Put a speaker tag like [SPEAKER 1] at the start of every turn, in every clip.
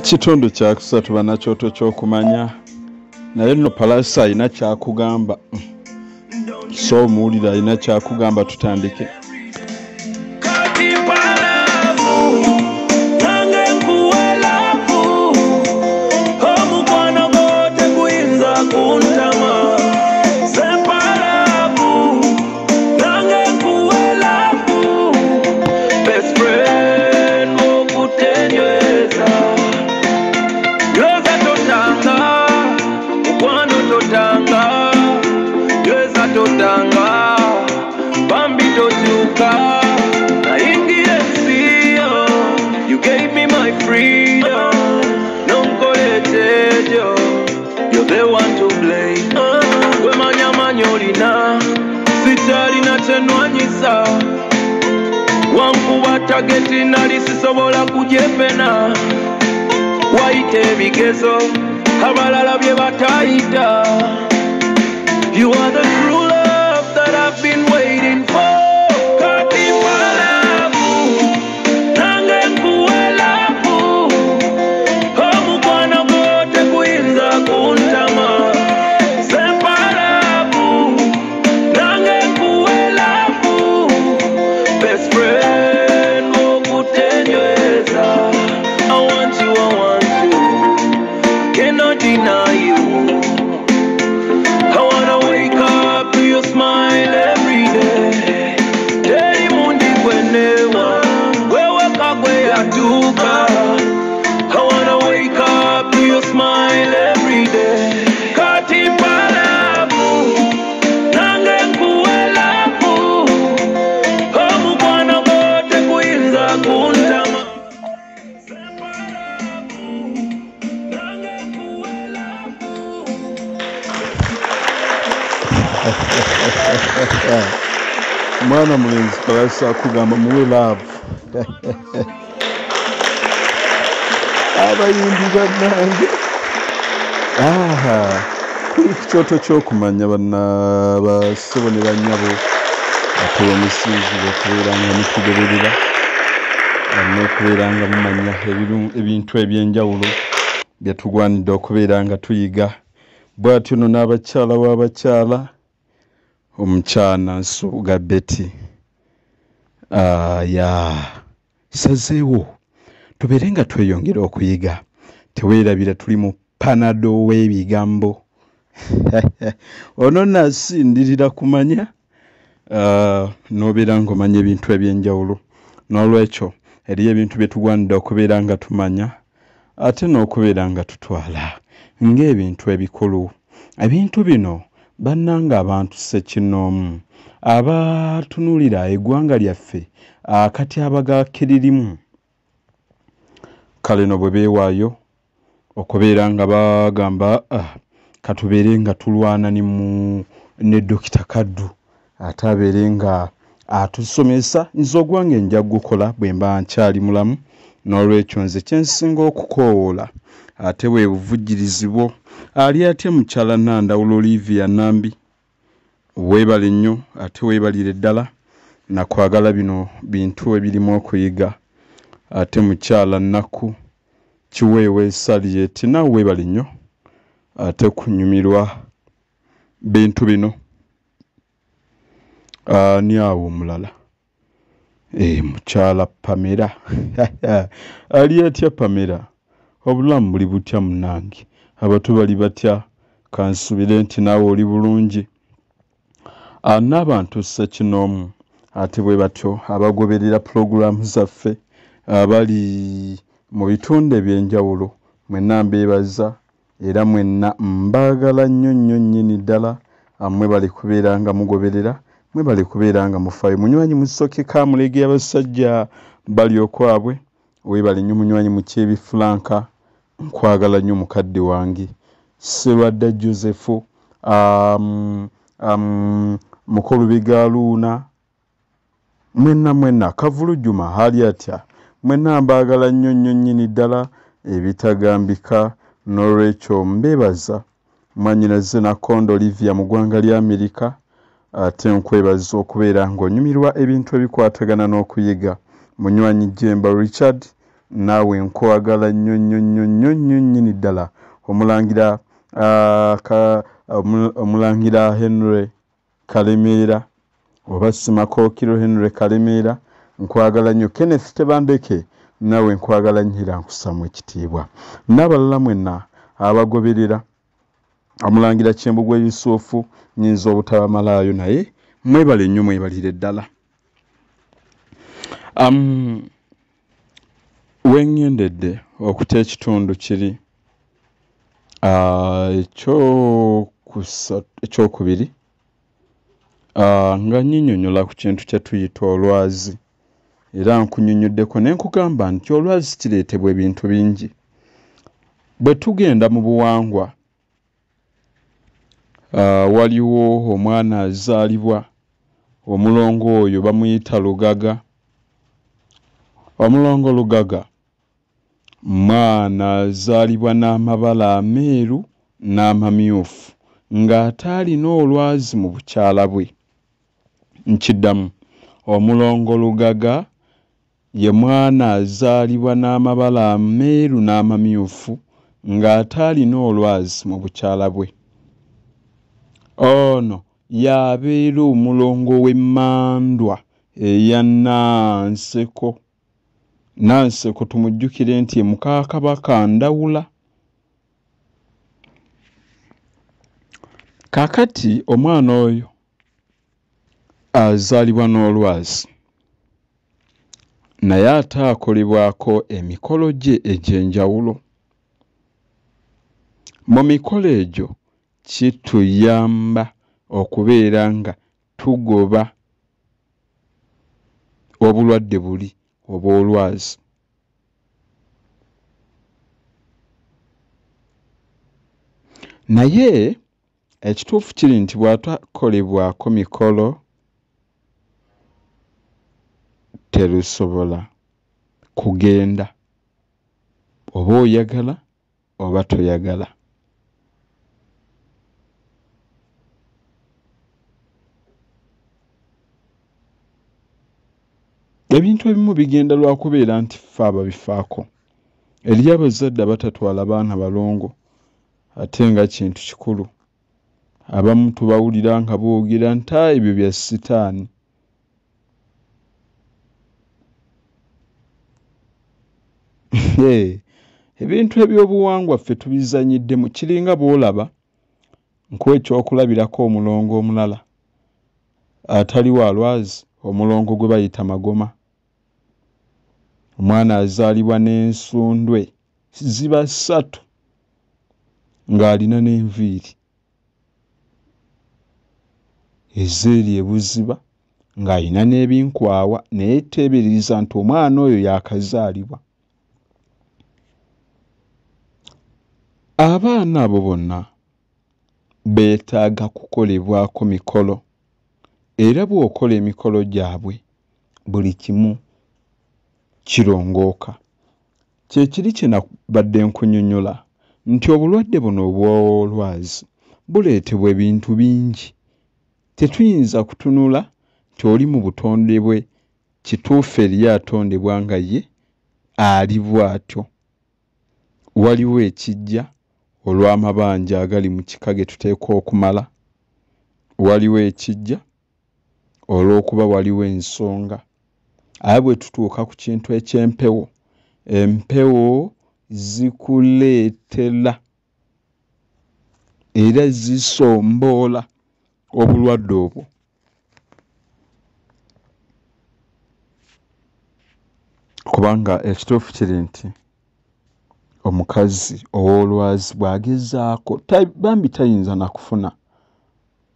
[SPEAKER 1] Kitundu kya kusatu bannakyoto ky'okumanya naye nno Palasa alina kyakugamba so muwulira alina kyakugamba tutandike.
[SPEAKER 2] You gave me my freedom, no coletejo. You're the one to blame. Wemanya manyolina, sichali na chenwanyisa. Wankuba tageti nali sisobola kujepena. Waite bigezo, abalala bye batayita. You are the true love that I've been waiting for.
[SPEAKER 1] Mwana mulenzi Palasa kugamba muwe love. Abayimbi bannange. Kyoto ky'okumanya banna basebo ne bannyabo ate omusinzi bwekubeeranga mutugoberera n'okubeeranga mumanya ebintu eby'enjawulo bye tugwanidde okubeeranga tuyiga. Bw'atyo nno n'abakyala w'abakyala omukyana Nsuuga Betty sazeewo tubeere nga tweyongera okuyiga, teweerabira tuli mu panado w'ebigambo. Ono nasindirira kumanya n'obeera ng'omanya ebintu eby'enjawulo. N'olwekyo eriyo ebintu bye tugwanidde okubeera nga tumanya ate n'okubeera nga tutwala ng'ebintu ebikulu. Ebintu bino bannanga abantu ssekinnoomu abatunuulira eggwanga lyaffe akati abagakiririmu kale no bwe beewaayo okubeera nga bagamba katubeere nga tulwana ne Dokita Kaddu ate abeere nga atusomesa nze ogwange nja gukola bwe mba nkyali mulamu. N'olwekyo nze kyensinga okukoowoola ate bwe buvujjirizi bwo ali atya mukyala Nandawulo Olivia Nambi. Weebale nnyo ate weebalire ddala nakwagala bino bintu ebirimu okuyiga. Ate mukyala Nnaku Kiweewe Saliet nawe weebale nnyo ate kunyumirwa bintu bino. Ani awo omulala mukyala Pamela ali atya Pamela? Obulamu buli butya munnange? Abato bali batya? Kansubire nti naawe oli bulungi. N'abantu ssekinnoomu ate bwe batyo abagoberera pulogulaamu zaffe abali mu bitundu eby'enjawulo, mwenna mbeebaza era mwenna mbaagala nnyo nnyo nnyini ddala. Mmwe bali kubeera nga mugoberera, mmwe bali kubeera nga mufaayo. Munywanyi Musoke Kamulege abasajja bali okwabwe, weebale nnyo munywanyi Mukyebi Franka, nkwagala nnyo mukadde wange. Serwadda Joseph, Mukolubiga Luuna, mwenna Kavulu Juma hali atya, mwenna mbaagala nnyo nnyo nnyini ddala ebitagambika. N'olwekyo mbeebaza mwannyinaze Nakondo Olivia mu ggwanga lya Amerika ate nkwebaza okubeera ng'onyumirwa ebintu ebikwatagana n'okuyiga. Munywanyi Jemba Richard naawe nkwagala nnyo nnyo nnyo nnyo nnyo nnyini ddala omulangira Henry Kalemeera oba Simakookiro Henry Kalemeera nkwagala nnyo. Kenneth Tebandeke naawe nkwagala nnyo era nkussamu ekitiibwa. N'abalala mwenna abagoberera omulangira Kyembugwe Yusufu nnyinza obutabamalaayo naye mwebale nnyo mwebalire ddala. Wengendedde okuta ekitundu kiri ekyokubiri nga nnyinnyonnyola ku kintu kye tuyita olwazi era nkunnyonyoddeko ne nkugamba nti olwazi kireetebwa ebintu bingi. Bwe tugenda mu buwangwa waliwo omwana azaalibwa omulongo oyo bamuyita Lugaga. Omulongo Lugaga mwana azaalibwa n'amabala ameeru n'amamyufu ng'ate alina olwazi mu bukyala bwe. Nkiddamu, omulongo Lugaga ye mwana azaalibwa n'amabala ameeru n'amamyufu ng'ate alina olwazi mu bukyala bwe. Ono y'abeera omulongo w'Emmandwa eya Nanseko. Nanseko tumujjukire nti muka Kabaka Ndawula. Kaakati omwana oyo azaalibwa n'olwazi naye ate akolebwako emikolo gye egy'enjawulo. Mu mikolo egyo kituyamba okubeera nga tugoba obulwadde buli obw'olwazi. Naye ekituufu kiri nti bw'atakolebwako mikolo terusobola kugenda oba oyagala oba toyagala. Ebintu ebimu bigenda lwa kubeera nti ffe ababifaako. Eriyo abazadde abatatwala baana balongo ate nga kintu kikulu. Abamu tubawulira nga boogera nti ebyo bya sitaani. Ebintu eby'obuwangwa ffe tubizanyiddemu kiringa bw'olaba nk'ekyokulabirako omulongo omulala atali wa lwazi, omulongo gwe bayita Magoma. Omwana azaalibwa n'ensundwe ziba 3 ng'alina n'enviiri ezeeri ebuziba ng'alina n'ebinkwawa naye teebereza nti omwana oyo yaakazaalibwa. Abaana abo bonna beetaaga kukolebwako mikolo era bw'okola emikolo gyabwe buli kimu kirongooka. Kyekiri kye nabadde nkunnyonnyola nti obulwadde buno obw'olwazi buleetebwa ebintu bingi. Tetuyinza kutunula nti oli mu butonde bwe kituufu eriyo atondebwa nga ye ali bw'atyo. Waliwo ekijja olw'amabanja agali mu kika ge tuteekwa okumala. Waliwo ekijja olw'okuba waliwo ensonga. Aye bwe tutuuka ku kintu eky'empewo, empewo zikuleetera era zisomboola obulwadde obwo. Kubanga ekituufu kiri nti omukazi ow'olwazi bw'agezaako bambi tayinza na kufuna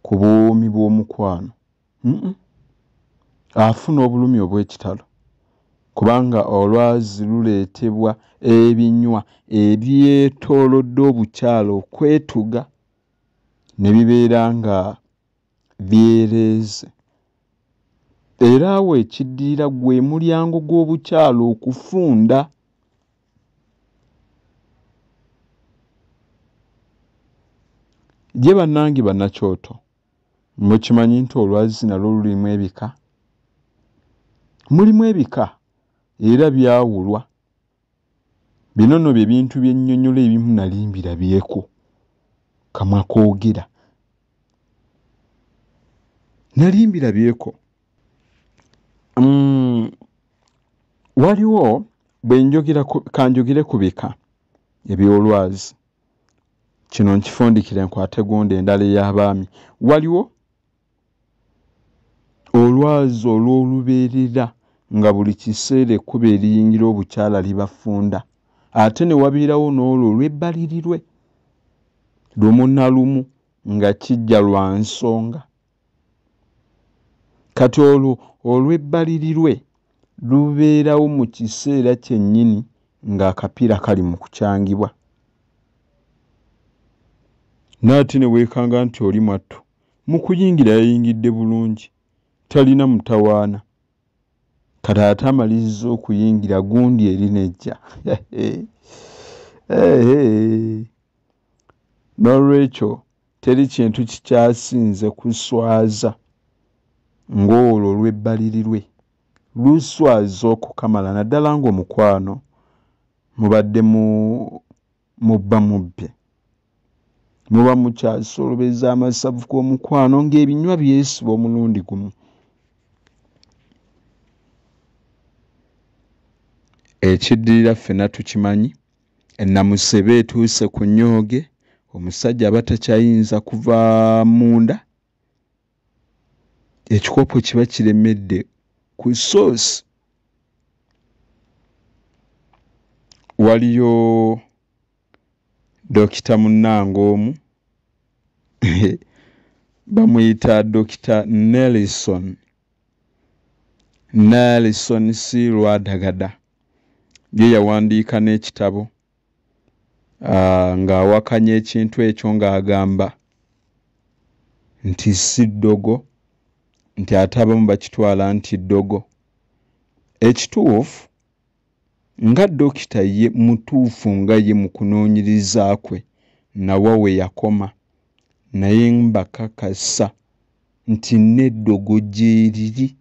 [SPEAKER 1] ku buwoomi bw'omukwano. Afuna obulumi obw'ekitalo kubanga olwazi luleetebwa ebinywa ebyetoolodde obukyalo okwetuga ne bibeera nga byereeze. Era awo ekiddiira gwe mulyango gw'obukyalo okufunda. Gye bannange bannakyoto, mukimanyi nti olwazi nalwo lulimu ebika? Mulimu ebika era byawulwa. Bino nno bye bintu byennyonnyola ebimu nali mbirabyeko kamwa koogera. Nali mbirabyeko. Waliwo bwe njogera kanjogere ku bika ebyolwazi. Kino nkifundikire nkwate gundi endala ey'abaami. Waliwo olwazi olw'olubeerera nga buli kiseera ekkuba eriyingira obukyala libafunda. Ate ne wabeerawo n'olwo olw'ebbalirirwe lumu na lumu nga kijja lwa nsonga. Kati olwo olw'ebbalirirwe lubeerawo mu kiseera kyennyini ng'akapiira kali mu kukyangibwa. N'ate ne weekanga nti oli mwattu mu kuyingira yayingidde bulungi talina mutawaana. Kati ate amaliriza okuyingira gundi eri nejja. N'olwekyo teri kintu kikyasinze kuswaza ng'olwo olw'ebbalirirwe luswaza okukamala naddala ng'omukwano mubadde mubba mubbe. Muba mukyasolobeza amasavu g'omukwano ng'ebinywa byesiba omulundi gumu. Ekiddirira ffenna tukimanyi, ennamusebe etuuse ku nnyooge, omusajja aba takyayinza kuva munda, ekikopo kiba kiremedde ku soosi. Waliyo Dokita munnange omu bamuyita Dokita Nelson C. Lwadagada. Ye yawandiika n'ekitabo ng'awakanya ekintu ekyo ng'agamba nti si ddogo, nti ate abamu bakitwala nti ddogo. Ekituufu nga dokita ye mutuufu nga ye mu kunoonyereza kwe nawa we yakoma, naye mbakakasa nti n'eddogo gyeriri.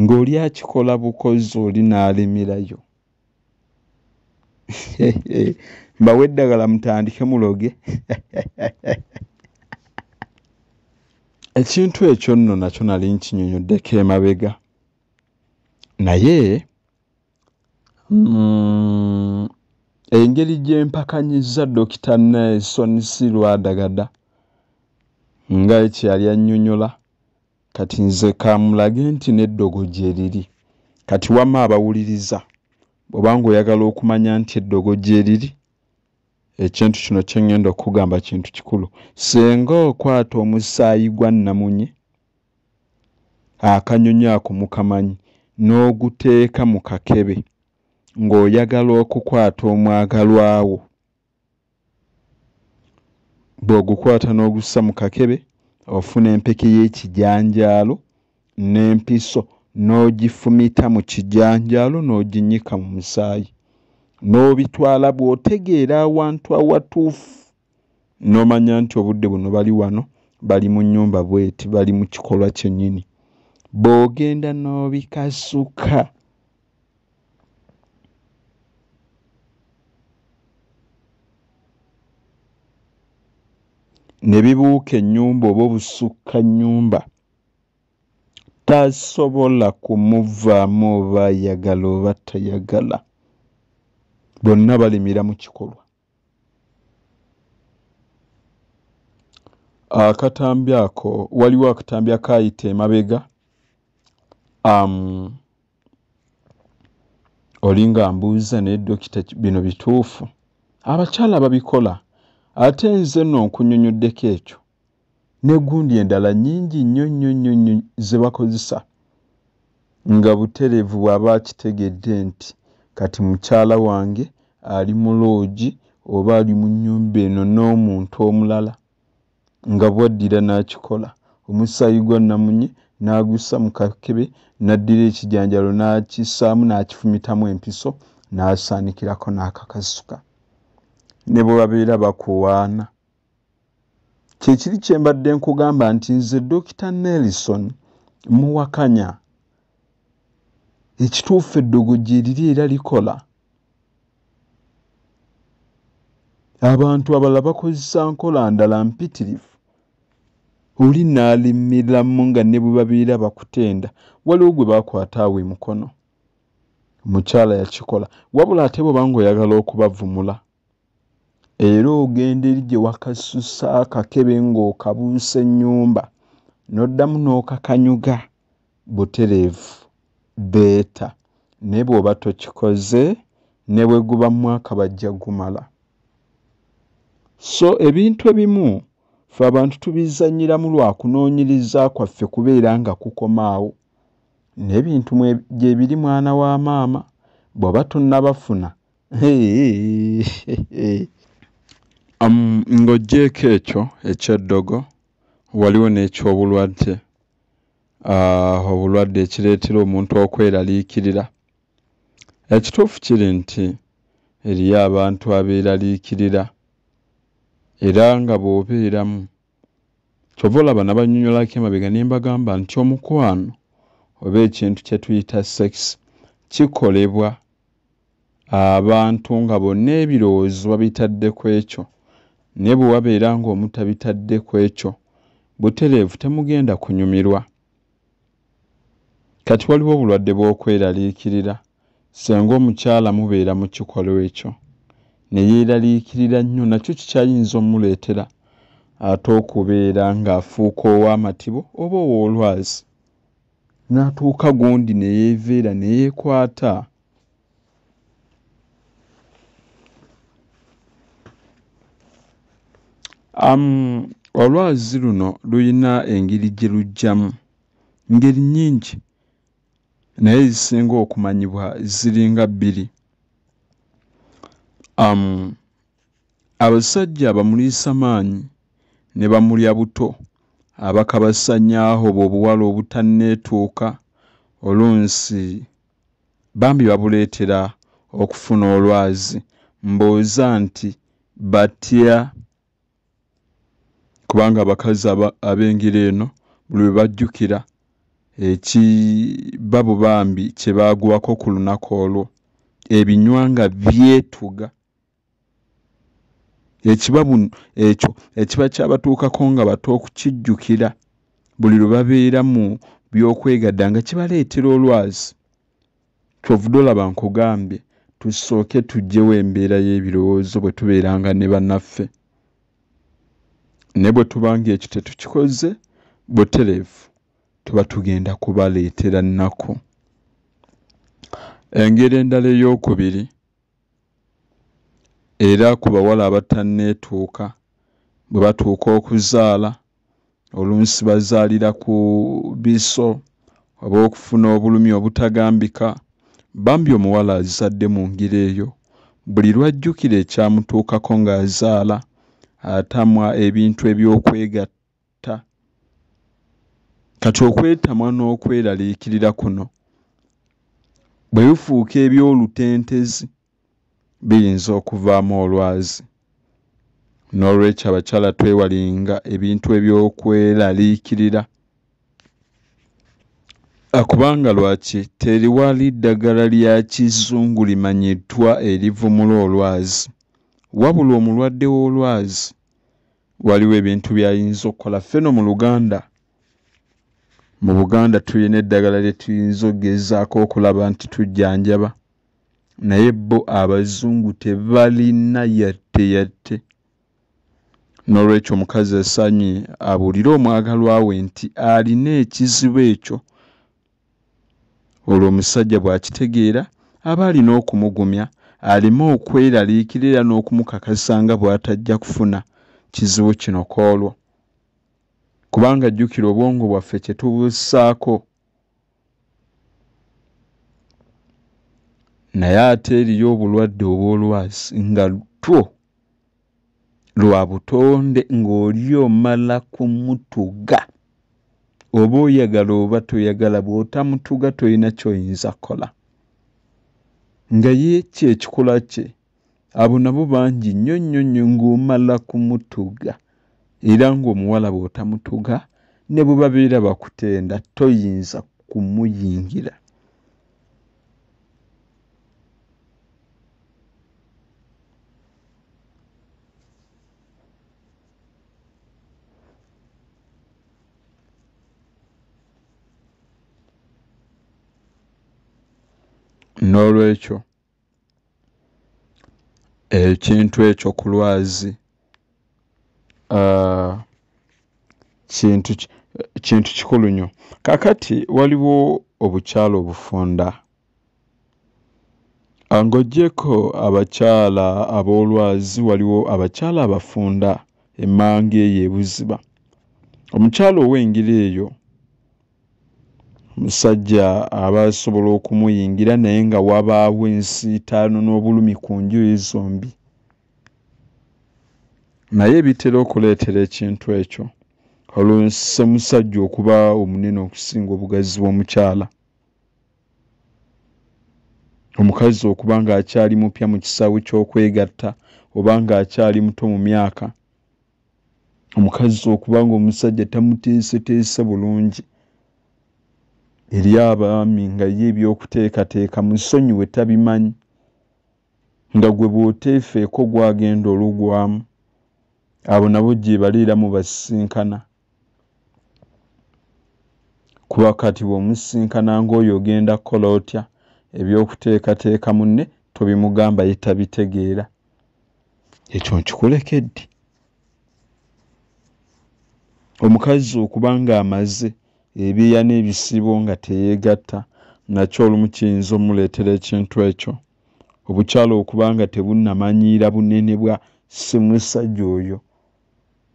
[SPEAKER 1] Ng'oli akikola bukozi oli n'alemerayo. Mbawe eddagala mutandike muloge. Ekintu ekyo nno nakyo nali nkinyonyoddeko emabega. Naye engeri gye mpakanyiza Dokita Nelson C. Lwadagada nga ekyali annyonnyola, kati nze kamulage nti n'eddogo gyeriri. Kati wamma abawuliriza bw'obanga oyagala okumanya nti eddogo gyeriri, ekintu kino kye ngenda okugamba kintu kikulu. Senga okwata omusaayi gwa nnamunye, akanyonyi ako mukamanyi, n'oguteeka mu kakebe ng'oyagala okukwata omwagalwa wo. Bw'ogukwata n'ogussa mu kakebe, ofuna empeke y'ekijanjaalo n'empiso, n'ogifumita mu kijanjaalo n'oginnyika mu musaayi, n'obitwala bw'otegeera awantu awatuufu, n'omanya nti obudde buno bali wano, bali mu nnyumba bweti, bali mu kikolwa kyennyini. Bw'ogenda n'obikasuka ne bibuuka ennyumba oba obusukka nnyumba, tasobola kumuvaamu oba ayagala oba tayagala. Bonna balimira mu kikolwa. Akatambi ako, waliwo akatambi akayita emabega. Olinga mbuuza ne dokita bino bituufu. Abakyala babikola. Ate nze nno nkunyonyoddeko ekyo. Ne gundi endala nnyingi nnyo ze bakozesa. Nga butereevu bw'aba akitegedde nti kati mukyala wange ali mu loogi oba ali mu nnyumba eno n'omuntu omulala. Nga bwaddira n'akikola. Omusaayi gwa nnamunye n'agussa mu kakebe, n'addira ekijanjalo n'akissaamu n'akifumitamu empiso, n'asaanikirako n'akakasuka. Ne bwe babeera bakuwaana. Kyekiri kye mbadde nkugamba nti nze Dokita Nelson muwakanya ekituufu eddogo gye liri era likola. Abantu abalala bakozesa nkola ndala mpitirivu. Oli n'alimiramu nga ne bwe babeera bakutenda waliwo gwe bakwata awo emukono. Omukyala yakikola wabula ate bw'oba ng'oyagala okubavumula era ogenda eri gye wakasusa akakebe ng'okabuusa ennyumba n'oddamu n'okakanyuga butereevu beeta naye bw'oba tokikoze ne bwe guba mwaka bajja gumala. So ebintu ebimu ffe abantu tubizannyiramu lwa kunoonyereza kwaffe kubeera nga kukomaawo. N'ebintu gye biri mwana wa maama bw'oba tonnabafuna ng'oggyeko ekyo eky'eddogo waliwo n'eky'obulwadde. Obulwadde ekireetera omuntu okweraliikirira. Ekituufu kiri nti eriyo abantu abeeraliikirira era nga bw'obeeramu kyova olaba nabanyonyolako emabega ne mbagamba nti omukwano oba ekintu kye tuyita sex kikolebwa abantu nga bonna ebirowoozo babitadde ku ekyo naye bwe wabeera ng'omutabitadde ku ekyo butereevu temugenda kunyumirwa. Kati waliwo obulwadde bw'okweraliikirira senga omukyala mubeera mu kikolwa ekyo ne yeeraliikirira nnyo nakyo kikyayinza omuleetera ate okubeera ng'afuuka ow'amatibo oba ow'olwazi n'atuuka gundi ne yeeveera ne yeekwata. Olwazi luno luyina engeri gye lujjamu ngeri nnyingi naye ezisinga okumanyibwa ziringa bbiri. Abasajja abamuliisa maanyi ne bamulya buto abakabasanyaaho bw'obuwala obutanneetuuka oluusi bambi babuleetera okufuna olwazi mbooza nti batya kubanga abakazi ab'engeri eno buli bwe bajjukira ekibabo bambi kye baagwako ku lunaku olwo ebinywa nga byetuga ekibabu ekyo ekiba kyabatuukako nga bato okukijjukira buli lwe babeera mu by'okwegadda nga kibaleetera olwazi. Kyovudde olaba nkugambye tusooke tuggyewo embeera y'ebirowoozo bwe tubeeranga ne bannaffe ne bwe tubanga ekyo tetukikoze butereevu tuba tugenda kubaleetera nnaku. Engeri endala ey'okubiri era ku bawala abatanneetuuka bwe batuuka okuzaala oluusi bazaalira ku biso oba okufuna obulumi obutagambika bambi omuwala azadde mu ngeri eyo buli lwajjukira ekyamutuukako ng'azaala atamwa ebintu eby'okwegatta. Kati okwetamwa n'okweraliikirira kuno bwe bifuuka eby'olutentezi biyinza okuvaamu olwazi. N'olwekyo abakyala twewalinga ebintu eby'okweraliikirira kubanga lwaki teriwali ddagala lya kizungu limanyiddwa erivumula olwazi wabula omulwadde w'olwazi waliwo ebintu by'ayinza okukola. Ffeno mu Buganda tulina eddagala lye tuyinza okugezaako okulaba nti tujjanjaba naye bo abazungu tebalina yatte. N'olwekyo omukazi asanye abuulire omwagalwa we nti alina ekizibu ekyo olwo omusajja bw'akitegeera aba alina okumugumya aleme okweraliikirira n'okumukakasa nga bw'atajja kufuna kizibu kino kwolwo kubanga jjukira obwongo bwaffe kye tubussaako naye ate eriyo obulwadde obw'olwazi nga two lwa butonde ng'oli omala kumutuga oba oyagala oba toyagala bw'otamutuga tolina ky'oyinza kukola nga ye kyekikola kye. Abo nabo bangi nnyo ng'omala kumutuga era ng'omuwala bw'otamutuga ne bwe babeera bakutenda toyinza kumuyingira. n'olwekyo ekintu ekyo ku lwazi kintu kikulu nnyo. Kakati waliwo obukyala obufunda. Ng'oggyeko abakyala ab'olwazi waliwo abakyala abafunda emmanga eyo ebuziba. Omukyala ow'engeri eyo omusajja aba asobola okumuyingira naye nga wabaawo ensiitaano n'obulumi ku njuyi zombi. Naye bitera okuleetera ekintu ekyo olw'omusajja okuba omunene okusinga obugazi bw'omukyala. Omukazi okuba ng'akyali mupya mu kisaawe ky'okwegatta oba ng'akyali muto mu myaka. Omukazi okuba ng'omusajja tamuteeseteese bulungi. Eri abaami nga ye eby'okuteekateeka musonyiwe tabimanyi. Nga gwe bw'oteefeeko gwagenda olugwamu. Abo nabo gye baliira mu basisinkana. Kuba kati bw'omusisinkana ng'oyo ogenda kukola otya eby'okuteekateeka munne tobimugamba ye tabitegeera. Ekyo nkikulekedde. Omukazi okuba ng'amaze ebyeya n'ebisibo nga teyeegatta nakyo olumu kiyinza omuleetera ekintu ekyo. Obukyala okuba nga tebunnamanyiira bunene bwa ssemusajja oyo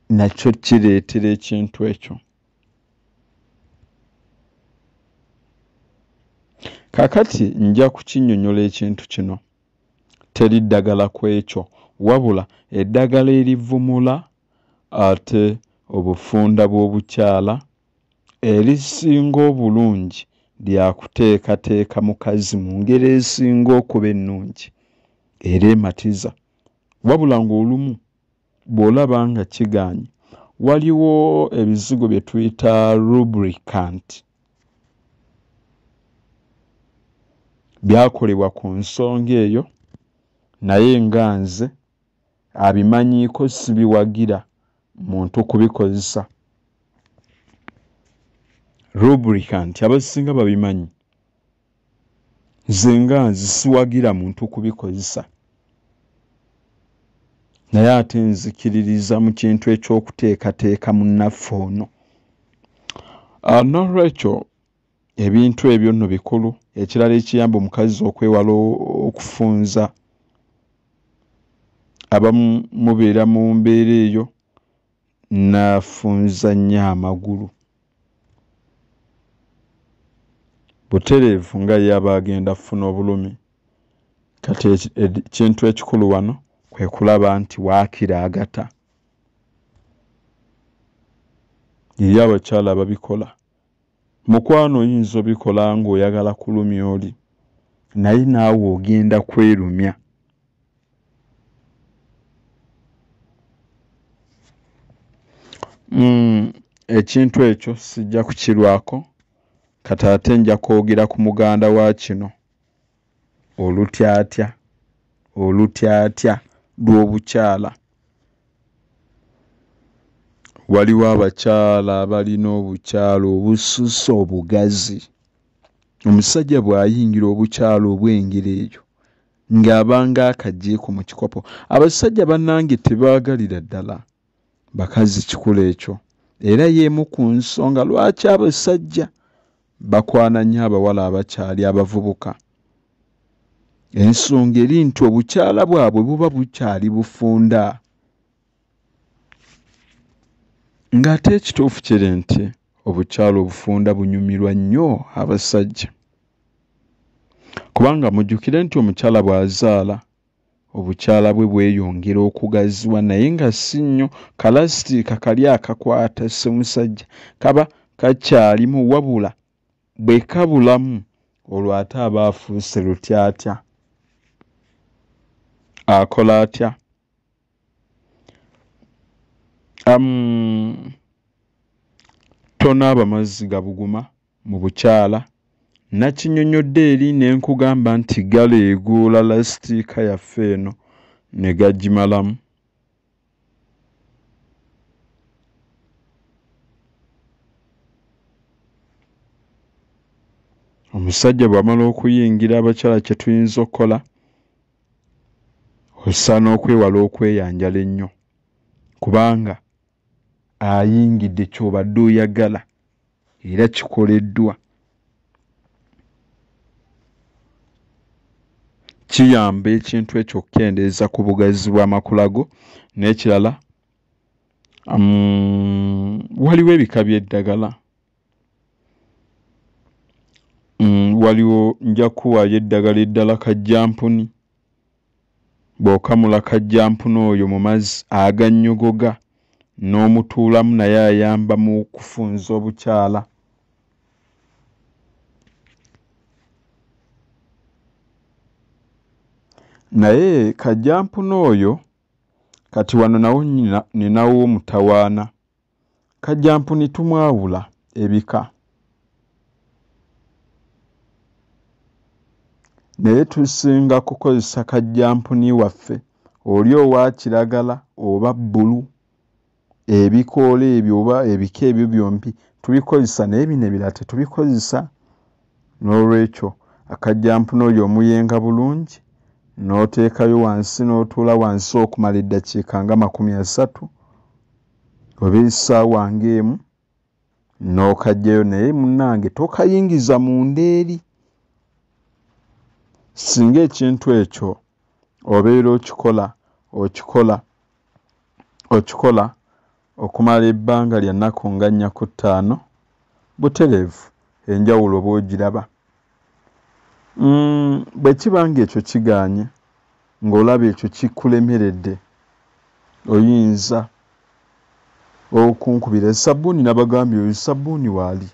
[SPEAKER 1] nakyo kireetera ekintu ekyo. Kakati nja kukinnyonnyola ekintu kino. Teri ddagala ku ekyo wabula eddagala erivumula ate obufunda bw'obukyala erisinga obulungi lya kuteekateeka mukazi mu ngeri esinga okuba ennungi era ematiza. Wabula ng'olumu bw'olaba nga kigaanye waliwo ebizigo bye tuyita lubricant. Byakolebwa ku nsonga eyo naye nga nze abimanyiiko sibiwagira muntu kubikozesa. Lubricant abasinga babimanyi. Nze nga nze siwagira muntu kubikozesa. Naye ate nzikiririza mu kintu eky'okuteekateeka mu nnaffe ono. N'olwekyo ebintu ebyo nno bikulu. Ekirala ekiyamba omukazi okwewala okufunza. Abamu mubeera mu mbeera eyo n'afunza nnyo amagulu. Butereevu nga yaba agenda kufuna obulumi. Kati ekintu ekikulu wano kwe kulaba nti waakiraagata. Eri abakyala ababikola. Mukwano oyinza obikola ng'oyagala kulumya oli naye naawe ogenda kwerumya. Ekintu ekyo sijja kukirwako kati ate nja kwogera ku muganda wa kino olutyatya lw'obukyala. Waliwo abakyala abalina obukyala obususse obugazi. Omusajja bw'ayingira obukyala obw'engeri eyo ng'abanga akajeeko mu kikopo. Abasajja bannange tebaagalira ddala bakazi kikulu ekyo. Era y'emu ku nsonga lwaki abasajja bakwana nnyo abawala abakyali abavubuka. Ensonga eri nti obukyala bwabwe buba bukyali bufunda. Ng'ate ekituufu kiri nti obukyala obufunda bunyumirwa nnyo abasajja. Kubanga mujjukire nti omukyala bw'azaala obukyala bwe bweyongera okugaziwa naye nga si nnyo kalasitiika kali akakwata ssemusajja kaba kakyalimu wabula bwe kabulamu olwo ate aba afuuse lutyatya. Akola atya? Tonaaba mazzi gabuguma mu bukyala. Nakinnyonnyodde eri ne nkugamba nti galeegoola lasitiika yaffe eno ne gagimalamu. omusajja bw'amala okuyingira abakyala kye tuyinza okukola osaana okwewala okweyanjala ennyo kubanga ayingidde ky'obadde oyagala era kikoleddwa. Kiyamba ekintu ekyo okukendeeza ku bugazi bw'amakula go. N'ekirala waliwo ebika by'eddagala. Waliwo nja kuwaayo eddagala eddala kajjampuni. Bw'okamula kajjampuni oyo mu mazzi agannyogoga n'omutuulamu naye ayamba mu kufunza obukyala. Naye kajjampuni oyo kati wano nawo ninawo omutawaana. Kajjampuni tumwawula ebika. Naye tusinga kukozesa kajjampuni waffe oli owa kiragala oba bbulu. Ebikoola ebyo oba ebika ebyo byombi tubikozesa naye bino ebirala tetubikozesa. N'olwekyo akajjampuni oyo omuyenga bulungi n'oteekayo wansi n'otuula wansi okumala eddakiika nga 30 oba essaawa ng'emu n'okajjayo naye munnange tokayingiza munda eri. Singa ekintu ekyo obeera okikola okumala ebbanga lya nnaku nga 4 ku 5 butereevu enjawulo bw'ogiraba. Bwe kiba ng'ekyo kigaanye ng'olaba ekyo kikulemeredde oyinza okunkubira sabbuuni nabagambye oyo sabbuuni waali.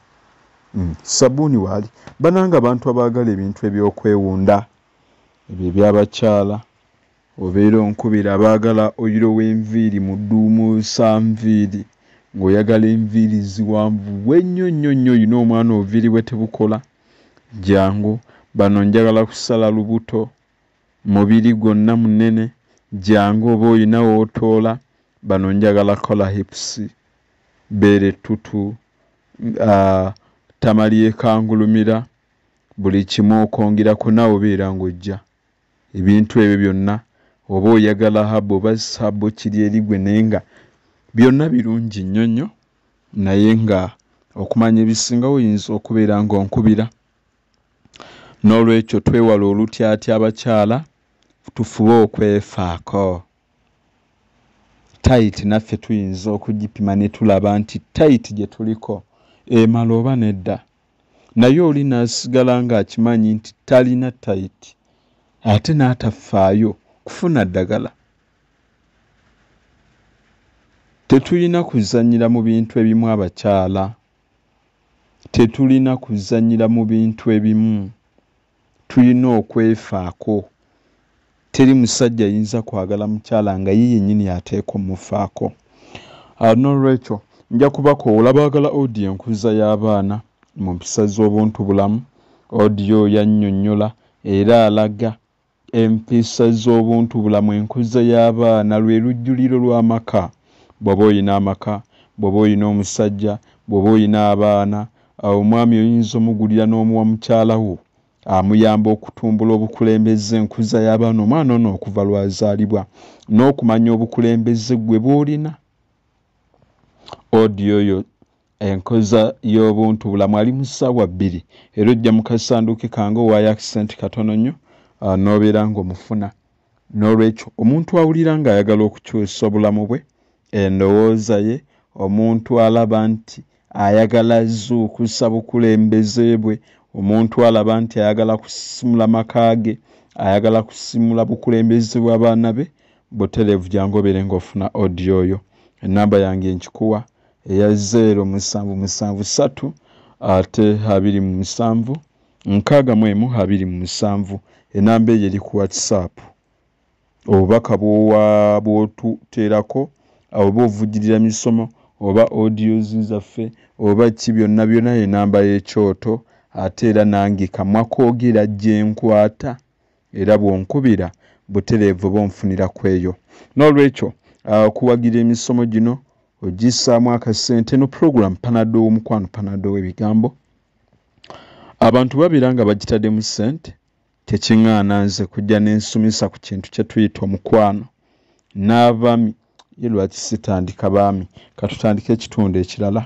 [SPEAKER 1] Sabbuuni waali. Bananga abantu abaagala ebintu ebyokwewunda ebyo ebyabakyala obeera onkubira abaagala oyiro w'enviiri mu dduumuusa nviiri ng'oyagala enviiri ziwanvu wennyo nnyo nnyo oyina omwana obuviiri bwe tebukola jangu. Bano njagala kusala lubuto mubiri gwonna munene jangu oba oyina wootoola. Bano njagala kola hips beere ttutu tamali ekangulumira buli kimu okwongerako naawe obeera ng'ojja. Ebintu ebyo byonna oba oyagala habo oba sabo kiri eri gwe naye nga byonna birungi nnyo nnyo naye nga okumanya ebisingawo oyinza okubeera ng'onkubira. N'olwekyo twewala olutyatya abakyala tufube okwefaako. Tayiti naffe tuyinza okugipima ne tulaba nti tayiti gye tuliko emala oba nedda. Naye oli n'asigala ng'akimanyi nti talina tayiti ate n'atafaayo kufuna ddagala. Tetulina kuzannyira mu bintu ebimu abakyala. Tetulina kuzannyira mu bintu ebimu. Tulina okwefaako. Teri musajja yinza kwagala mukyala nga ye yennyini ateeka omufaako. N'olwekyo nja kubakoola baagala audio enkuza y'abaana mu mpisa z'obuntu bulamu. Audio yannyonnyola era alaga empisa z'obuntu bulamu enkuza y'abaana lwe lujjuliro lw'amaka. Bw'oba oyina amaka, bw'oba oyina omusajja, bw'oba oyina abaana, omwami oyinza omugulira n'omuwa mukyala wo amuyamba okutumbula obukulembeze enkuza y'abaana omwana ono okuva lwazaalibwa n'okumanya obukulembeze gwe bw'olina. Audio yo enkoza y'obuntu bulamu ali mu ssaawa 2 era ojja mu kasanduuke kange owayo accent katono nnyo n'obeera ng'omufuna. N'olwekyo omuntu awulira ng'ayagala okukyusa obulamu bwe endowooza ye, omuntu alaba nti ayagala zuukusa bukulembeze bwe, omuntu alaba nti ayagala kusimula maka ge, ayagala kusimula bukulembeze bw'abaana be, butereevu jangu obeere ng'ofuna audio oyo. Ennamba yange nkikuwa eya 0773 ate 27 6127. Ennamba eyo eri ku WhatsApp. Obubaka bw'otuteerako oba ovujjirira misomo oba audios zaffe oba ki byonna byonna enamba y'ekyoto ate era nange kamwa koogera gye nkwata era bw'onkubira butereevu bonfunira ku eyo. N'olwekyo okuwagira emisomo gino ogissaamu akasente no program Panado omukwano Panado w'ebigambo abantu babiranga bagitaddemu ssente tekiŋŋaana nze kujja n'ensumisa ku kintu kye tuyita omukwano n'abaami ye lwaki sitandika baami katutandika ekitundu ekirala